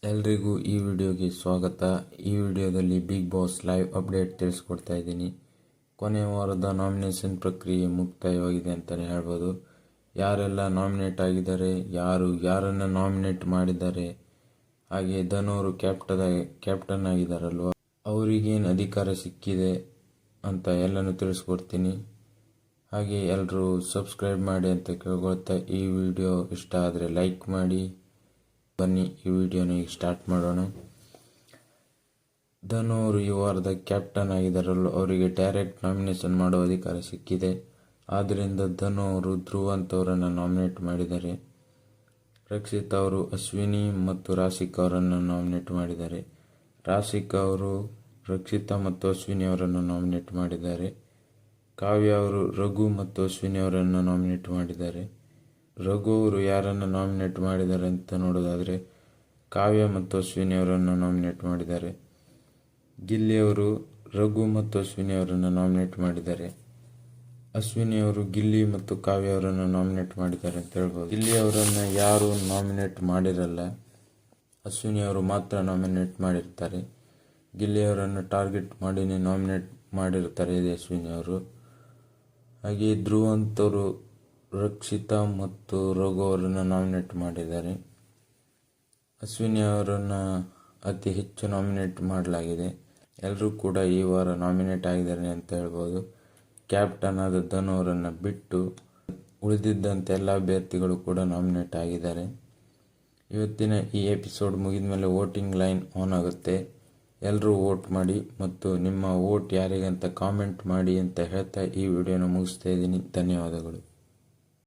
ಎಲ್ರಿಗೂ ಈ ವಿಡಿಯೋಗೆ ಸ್ವಾಗತ. ಈ ವಿಡಿಯೋದಲ್ಲಿ ಬಿಗ್ ಬಾಸ್ ಲೈವ್ ಅಪ್ಡೇಟ್ ತಿಳಿಸ್ಕೊಡ್ತಾ ಇದ್ದೀನಿ. ಕೊನೆಯ ವಾರದ ನಾಮಿನೇಷನ್ ಪ್ರಕ್ರಿಯೆ ಮುಕ್ತಾಯವಾಗಿದೆ ಅಂತಲೇ ಹೇಳ್ಬೋದು. ಯಾರೆಲ್ಲ ನಾಮಿನೇಟ್ ಆಗಿದ್ದಾರೆ, ಯಾರನ್ನು ನಾಮಿನೇಟ್ ಮಾಡಿದ್ದಾರೆ, ಹಾಗೆ ಧನೋರು ಕ್ಯಾಪ್ಟನ್ ಆಗಿದ್ದಾರಲ್ವ, ಅವರಿಗೇನು ಅಧಿಕಾರ ಸಿಕ್ಕಿದೆ ಅಂತ ಎಲ್ಲನೂ ತಿಳಿಸ್ಕೊಡ್ತೀನಿ. ಹಾಗೆ ಎಲ್ಲರೂ ಸಬ್ಸ್ಕ್ರೈಬ್ ಮಾಡಿ ಅಂತ ಕೇಳ್ಕೊಳ್ತಾ ಈ ವಿಡಿಯೋ ಇಷ್ಟ ಆದರೆ ಲೈಕ್ ಮಾಡಿ. ಬನ್ನಿ ಈ ವಿಡಿಯೋನ ಈಗ ಸ್ಟಾರ್ಟ್ ಮಾಡೋಣ. ಧನು ಅವರು ಈ ವಾರದ ಕ್ಯಾಪ್ಟನ್ ಆಗಿದ್ದಾರಲ್ಲ, ಅವರಿಗೆ ಡೈರೆಕ್ಟ್ ನಾಮಿನೇಷನ್ ಮಾಡುವ ಅಧಿಕಾರ ಸಿಕ್ಕಿದೆ. ಆದ್ದರಿಂದ ಧನು ಅವರು ಧ್ರುವ ಅಂತವರನ್ನು ನಾಮಿನೇಟ್ ಮಾಡಿದ್ದಾರೆ. ರಕ್ಷಿತಾ ಅವರು ಅಶ್ವಿನಿ ಮತ್ತು ರಾಶಿಕಾ ಅವರನ್ನು ನಾಮಿನೇಟ್ ಮಾಡಿದ್ದಾರೆ. ರಾಶಿಕಾ ಅವರು ರಕ್ಷಿತಾ ಮತ್ತು ಅಶ್ವಿನಿ ಅವರನ್ನು ನಾಮಿನೇಟ್ ಮಾಡಿದ್ದಾರೆ. ಕಾವ್ಯ ಅವರು ರಘು ಮತ್ತು ಅಶ್ವಿನಿ ಅವರನ್ನು ನಾಮಿನೇಟ್ ಮಾಡಿದ್ದಾರೆ. ರಘು ಅವರು ಯಾರನ್ನು ನಾಮಿನೇಟ್ ಮಾಡಿದ್ದಾರೆ ಅಂತ ನೋಡೋದಾದರೆ ಕಾವ್ಯ ಮತ್ತು ಅಶ್ವಿನಿ ಅವರನ್ನು ನಾಮಿನೇಟ್ ಮಾಡಿದ್ದಾರೆ. ಗಿಲ್ಲಿ ಅವರು ರಘು ಮತ್ತು ಅಶ್ವಿನಿ ಅವರನ್ನು ನಾಮಿನೇಟ್ ಮಾಡಿದ್ದಾರೆ. ಅಶ್ವಿನಿ ಅವರು ಗಿಲ್ಲಿ ಮತ್ತು ಕಾವ್ಯ ಅವರನ್ನು ನಾಮಿನೇಟ್ ಮಾಡಿದ್ದಾರೆ ಅಂತ ಹೇಳ್ಬೋದು. ಗಿಲ್ಲಿ ಅವರನ್ನು ಯಾರು ನಾಮಿನೇಟ್ ಮಾಡಿರಲ್ಲ, ಅಶ್ವಿನಿ ಅವರು ಮಾತ್ರ ನಾಮಿನೇಟ್ ಮಾಡಿರ್ತಾರೆ. ಗಿಲ್ಲಿ ಅವರನ್ನು ಟಾರ್ಗೆಟ್ ಮಾಡಿನೇ ನಾಮಿನೇಟ್ ಮಾಡಿರ್ತಾರೆ ಅಶ್ವಿನಿ ಅವರು. ಹಾಗೆ ಧ್ರುವ ಅಂತವರು ರಕ್ಷಿತಾ ಮತ್ತು ರಘು ಅವರನ್ನು ನಾಮಿನೇಟ್ ಮಾಡಿದ್ದಾರೆ. ಅಶ್ವಿನಿ ಅವರನ್ನು ಅತಿ ಹೆಚ್ಚು ನಾಮಿನೇಟ್ ಮಾಡಲಾಗಿದೆ. ಎಲ್ಲರೂ ಕೂಡ ಈ ವಾರ ನಾಮಿನೇಟ್ ಆಗಿದ್ದಾರೆ ಅಂತ ಹೇಳ್ಬೋದು. ಕ್ಯಾಪ್ಟನ್ ಆದ ಧನು ಅವರನ್ನು ಬಿಟ್ಟು ಉಳಿದಿದ್ದಂತೆ ಎಲ್ಲ ಅಭ್ಯರ್ಥಿಗಳು ಕೂಡ ನಾಮಿನೇಟ್ ಆಗಿದ್ದಾರೆ. ಇವತ್ತಿನ ಈ ಎಪಿಸೋಡ್ ಮುಗಿದ ಮೇಲೆ ವೋಟಿಂಗ್ ಲೈನ್ ಆನ್ ಆಗುತ್ತೆ. ಎಲ್ಲರೂ ವೋಟ್ ಮಾಡಿ ಮತ್ತು ನಿಮ್ಮ ವೋಟ್ ಯಾರಿಗಂತ ಕಾಮೆಂಟ್ ಮಾಡಿ ಅಂತ ಹೇಳ್ತಾ ಈ ವಿಡಿಯೋನ ಮುಗಿಸ್ತಾ ಇದ್ದೀನಿ. ಧನ್ಯವಾದಗಳು.